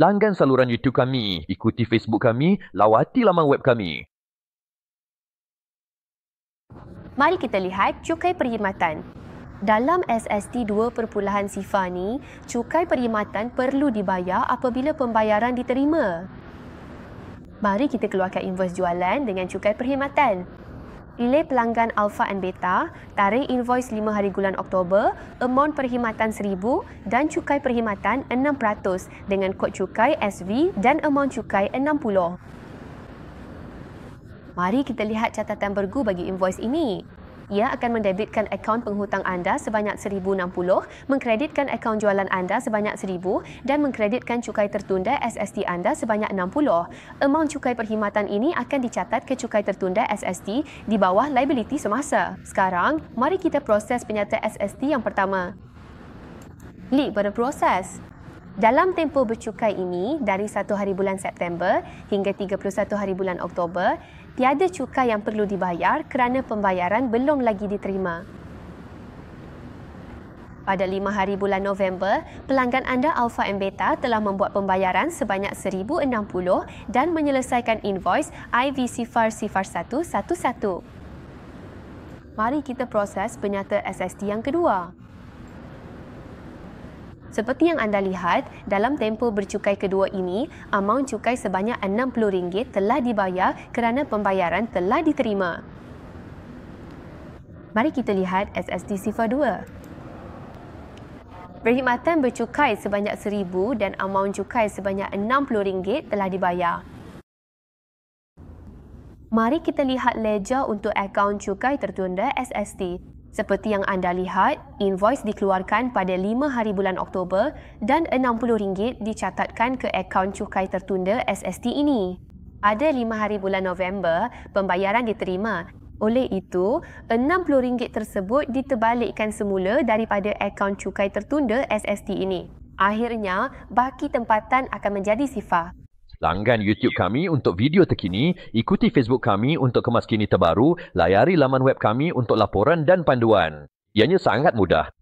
Langgan saluran YouTube kami, ikuti Facebook kami, lawati laman web kami. Mari kita lihat cukai perkhidmatan. Dalam SST 2.0 ni, cukai perkhidmatan perlu dibayar apabila pembayaran diterima. Mari kita keluarkan invoice jualan dengan cukai perkhidmatan. Pilih pelanggan Alpha and Beta, tarikh invoice 5 hari bulan Oktober, amount perkhidmatan 1000 dan cukai perkhidmatan 6% dengan kod cukai SV dan amount cukai 60. Mari kita lihat catatan bergu bagi invoice ini. Ia akan mendebitkan akaun penghutang anda sebanyak 1060, mengkreditkan akaun jualan anda sebanyak 1000 dan mengkreditkan cukai tertunda SST anda sebanyak 60. Amount cukai perkhidmatan ini akan dicatat ke cukai tertunda SST di bawah liability semasa. Sekarang, mari kita proses penyata SST yang pertama. Klik pada proses. Dalam tempoh bercukai ini, dari 1 hari bulan September hingga 31 hari bulan Oktober, tiada cukai yang perlu dibayar kerana pembayaran belum lagi diterima. Pada 5 hari bulan November, pelanggan anda Alpha and Beta telah membuat pembayaran sebanyak 1060 dan menyelesaikan invoice IVC FAR Sifar 111. Mari kita proses penyata SST yang kedua. Seperti yang anda lihat, dalam tempoh bercukai kedua ini, amount cukai sebanyak RM60 telah dibayar kerana pembayaran telah diterima. Mari kita lihat SST Sifar 2. Perkhidmatan bercukai sebanyak 1000 dan amount cukai sebanyak RM60 telah dibayar. Mari kita lihat ledger untuk akaun cukai tertunda SST. Seperti yang anda lihat, invoice dikeluarkan pada 5 hari bulan Oktober dan RM60 dicatatkan ke akaun cukai tertunda SST ini. Pada 5 hari bulan November, pembayaran diterima. Oleh itu, RM60 tersebut diterbalikkan semula daripada akaun cukai tertunda SST ini. Akhirnya, baki tempatan akan menjadi sifar. Langgan YouTube kami untuk video terkini, ikuti Facebook kami untuk kemas kini terbaru, layari laman web kami untuk laporan dan panduan. Ianya sangat mudah.